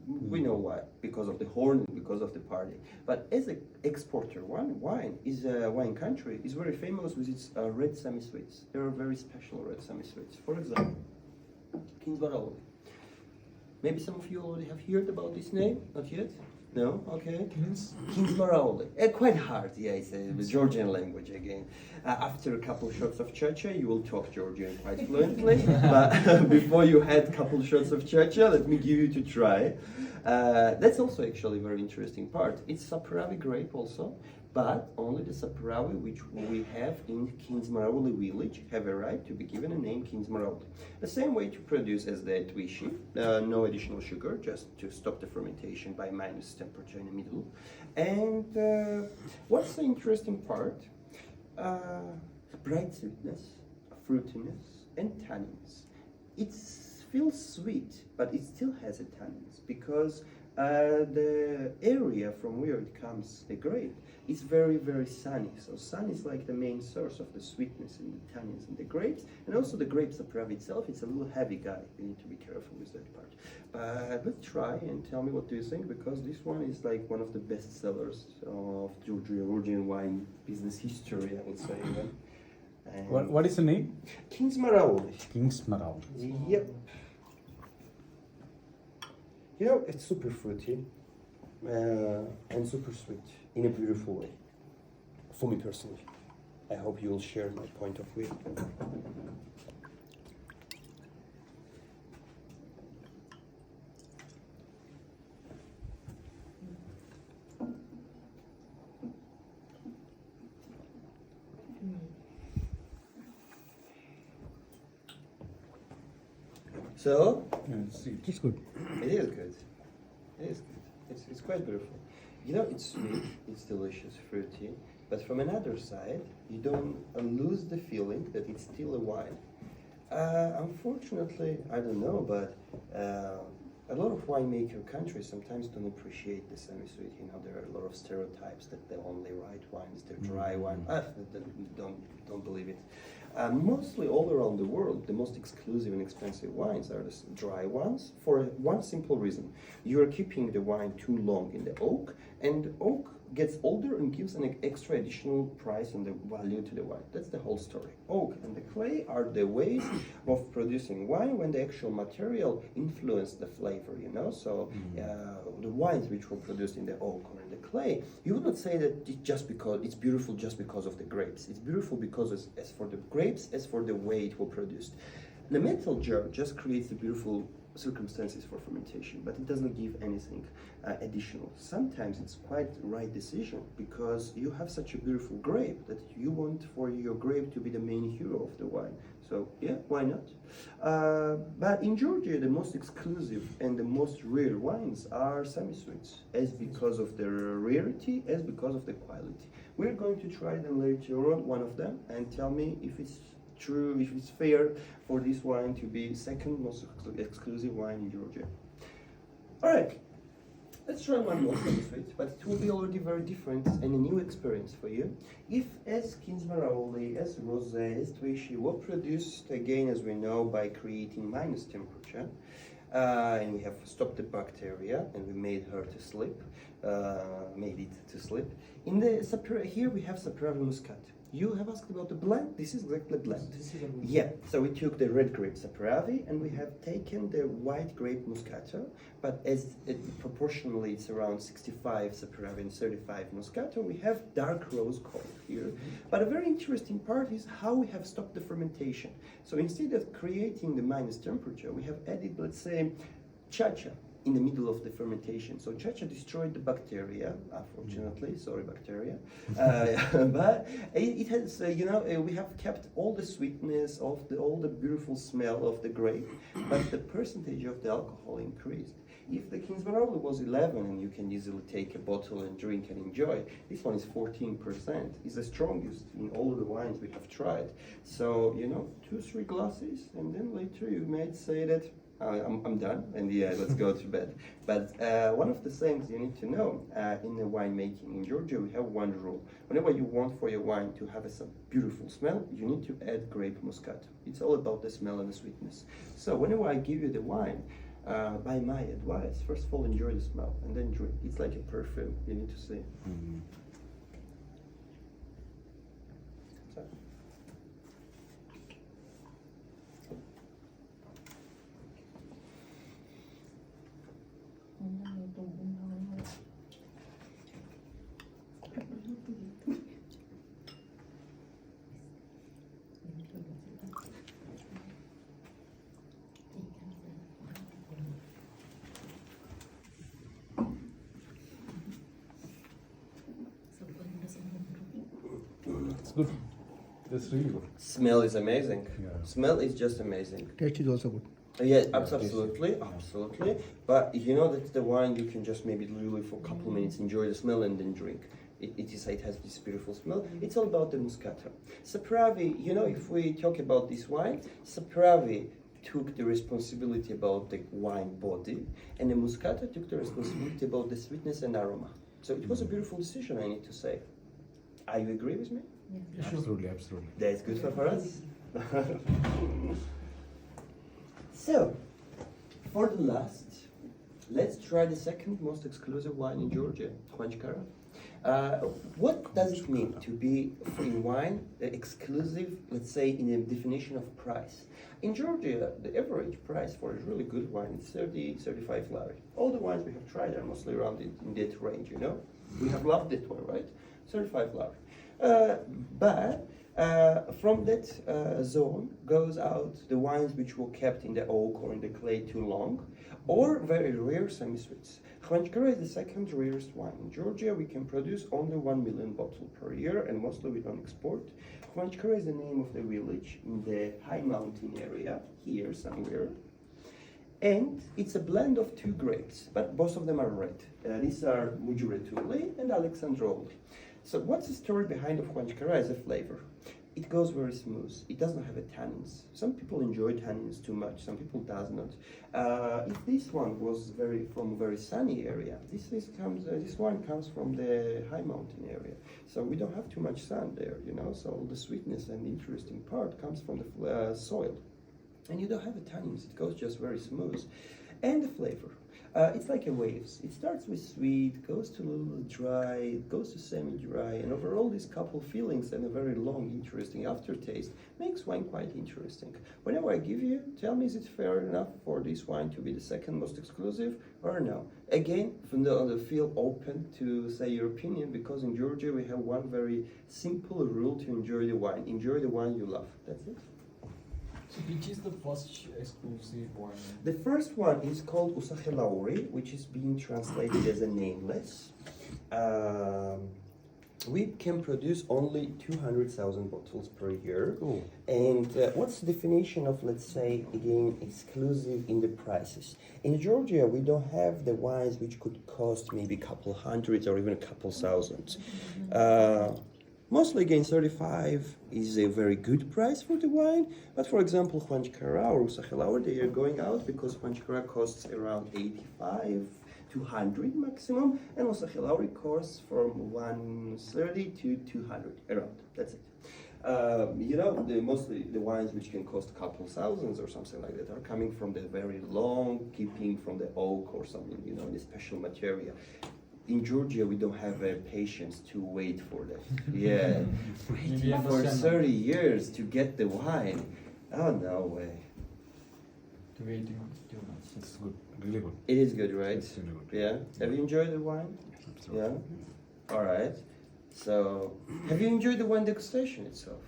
We know why, because of the horn, because of the party. But as an exporter, wine is a wine country is very famous with its red semi-sweets. There are very special red semi-sweets. For example, Kings Barolo. Maybe some of you already have heard about this name. Not yet. No? Okay. Kings Barolo. Quite hard, yeah, it's the Georgian language again. After a couple shots of chacha, you will talk Georgian quite fluently. But before you had a couple shots of chacha, let me give you to try. That's also actually a very interesting part. It's Saperavi grape also, but only the Saperavi which we have in Kings Maroli village have a right to be given a name Kings Maroli. The same way to produce as the Twishi, no additional sugar, just to stop the fermentation by minus temperature in the middle. And what's the interesting part? Bright sweetness, fruitiness, and tannins. It feels sweet, but it still has a tannins because the area from where it comes, the grape, is very, very sunny. So sun is like the main source of the sweetness in the tannins in the grapes. And also the grape Saperavi itself, it's a little heavy guy. You need to be careful with that part. But let's try and tell me what do you think, because this one is like one of the best sellers of Georgian wine business history, I would say. What is the name? Kings Maroli. Kings Maroli. Yep. You know, it's super fruity and super sweet in a beautiful way. For me personally. I hope you will share my point of view. So, It's good. it is good. It is good. It's quite beautiful. You know, it's sweet, it's delicious, fruity, but from another side, you don't lose the feeling that it's still a wine. Unfortunately, I don't know, but a lot of winemaker countries sometimes don't appreciate the semi-sweet. You know, there are a lot of stereotypes that the only right wines, they're dry wine. Don't believe it. Mostly all around the world, the most exclusive and expensive wines are the dry ones for one simple reason. You are keeping the wine too long in the oak, and the oak gets older and gives an extra additional price and the value to the wine. That's the whole story. Oak and the clay are the ways of producing wine when the actual material influence the flavor, you know? So the wines which were produced in the oak or in the clay, you would not say that it's just because it's beautiful just because of the grapes. It's beautiful because as for the grapes, as for the way it was produced. The metal jar just creates the beautiful circumstances for fermentation, but it doesn't give anything additional. Sometimes it's quite the right decision because you have such a beautiful grape that you want for your grape to be the main hero of the wine. So yeah, why not? But in Georgia, the most exclusive and the most rare wines are semi-sweets, as because of their rarity, as because of the quality. We're going to try them later on, one of them, and tell me if it's true, if it's fair for this wine to be second most exclusive wine in Georgia. All right, let's try one more semi-sweet, but it will be already very different and a new experience for you. If as Kings Maroli, as Rosé, as Twishi were produced again, as we know, by creating minus temperature, and we have stopped the bacteria and we made her to sleep, made it to sleep. In the here we have Saperavi Muscat. You have asked about the blend. This is exactly blend. Yeah. So we took the red grape Saperavi and we have taken the white grape Moscato, but as proportionally it's around 65 Saperavi and 35 Moscato. We have dark rose color here. But a very interesting part is how we have stopped the fermentation. So instead of creating the minus temperature, we have added, let's say, chacha in the middle of the fermentation. So chacha destroyed the bacteria, unfortunately, sorry bacteria, but it has, we have kept all the sweetness of all the beautiful smell of the grape, but the percentage of the alcohol increased. If the Kings Maroli was 11 and you can easily take a bottle and drink and enjoy, this one is 14%. It's the strongest in all the wines we have tried. So, 2-3 glasses, and then later you might say that I'm done, and yeah, let's go to bed. But one of the things you need to know in the winemaking in Georgia, we have one rule. Whenever you want for your wine to have a beautiful smell, you need to add grape Moscato. It's all about the smell and the sweetness. So whenever I give you the wine, by my advice, first of all, enjoy the smell and then drink. It's like a perfume. You need to see. Mm. So. It's good. It's really good. Smell is amazing. Yeah. Smell is just amazing. Taste is also good. Yeah, Yeah, absolutely, absolutely. But you know that the wine you can just maybe really for a couple of minutes enjoy the smell and then drink. It has this beautiful smell. It's all about the Moscato. Sapravi, you know, if we talk about this wine, Sapravi took the responsibility about the wine body, and the Moscato took the responsibility about the sweetness and aroma. So it was a beautiful decision, I need to say. Are you agree with me? Absolutely, absolutely. That's good for us. So, for the last, let's try the second most exclusive wine in Georgia, Khvanchkara. What does it mean to be in wine exclusive, let's say in a definition of price? In Georgia, the average price for a really good wine is 30, 35 lari. All the wines we have tried are mostly around in that range, you know? We have loved that one, right? 35 lari. But from that zone goes out the wines which were kept in the oak or in the clay too long, or very rare semi-sweets. Khvanchkara is the second rarest wine. In Georgia, we can produce only 1 million bottles per year, and mostly we don't export. Khvanchkara is the name of the village in the high mountain area, here somewhere. And it's a blend of two grapes, but both of them are red. These are Mujuretuli and Alexandroli. So what's the story behind of Khvanchkara as a flavor? It goes very smooth. It doesn't have a tannins. Some people enjoy tannins too much. Some people does not. If this one was from a very sunny area, this wine comes from the high mountain area. So we don't have too much sun there, you know. So the sweetness and the interesting part comes from the soil, and you don't have a tannins. It goes just very smooth, and the flavor. It's like a waves. It starts with sweet, goes to a little dry, goes to semi-dry, and overall these couple feelings and a very long, interesting aftertaste makes wine quite interesting. Whenever I give you, tell me is it fair enough for this wine to be the second most exclusive or no? Again, feel open to say your opinion, because in Georgia we have one very simple rule to enjoy the wine. Enjoy the wine you love. That's it. So which is the first exclusive wine? The first one is called Usakhelauri, which is being translated as a nameless. We can produce only 200,000 bottles per year. Oh. And what's the definition of, let's say, again, exclusive in the prices? In Georgia, we don't have the wines which could cost maybe a couple hundreds or even a couple thousands. Mostly, again, 35 is a very good price for the wine. But for example, Khvanchkara or Usakhelauri, they are going out because Khvanchkara costs around 85 to 100 maximum, and Usakhelauri costs from 130 to 200 around. That's it. You know, mostly the wines which can cost a couple thousands or something like that are coming from the very long keeping from the oak or something, you know, the special material. In Georgia, we don't have patience to wait for that. Yeah, Maybe waiting for understand 30 years to get the wine. Oh, no way. to wait too much. It's good. Really good. It is good, right? It's really good. Yeah. Have you enjoyed the wine? Absolutely. Yeah. All right. So, have you enjoyed the wine degustation itself?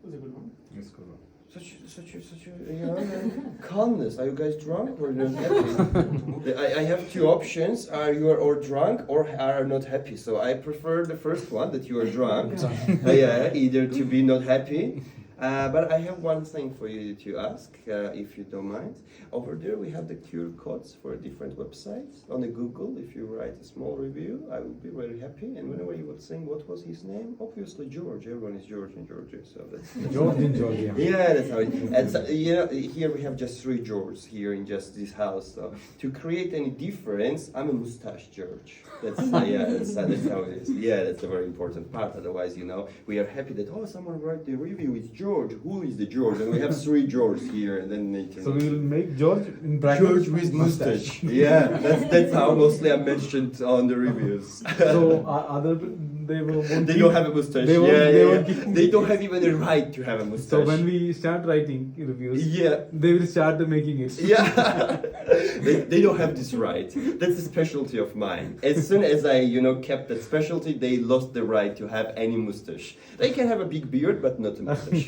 It was a good one. It's good. Such a you know, calmness. Are you guys drunk or not happy? I have two options: are you or drunk or are not happy. So I prefer the first one, that you are drunk. Yeah, either to be not happy. But I have one thing for you to ask, if you don't mind. Over there we have the QR codes for different websites. On the Google, if you write a small review, I would be very happy. And whenever you would saying what was his name, obviously George. Everyone is George in Georgia, so that's George in Georgia. yeah, that's how it is. And so, you know, here we have just 3 Georges here in just this house. So to create any difference, I'm a mustache George. That's how it is. Yeah, that's a very important part. Otherwise, you know, we are happy that someone wrote the review. It's George. George. Who is the George? And we have 3 George here, and then Nathan. So we will make George in brackets. George with mustache. Yeah, that's how mostly I'm mentioned on the reviews. So other they won't They keep- don't have a mustache. they won't- yeah, they yeah, won't yeah. keep- They don't have even a right to have a mustache. So when we start writing reviews, yeah. they will start making it. Yeah, they don't have this right. That's a specialty of mine. As soon as I, kept that specialty, they lost the right to have any mustache. They can have a big beard, but not a mustache.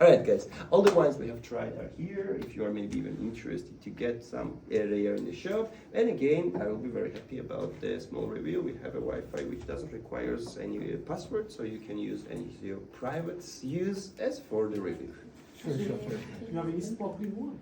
All right, guys. All the wines we have tried are here. If you are maybe even interested to get some area in the shop, and again, I will be very happy about the small review. We have a Wi-Fi which doesn't require any password, so you can use any of your private use as for the review. Sure. You have any sparkling wine?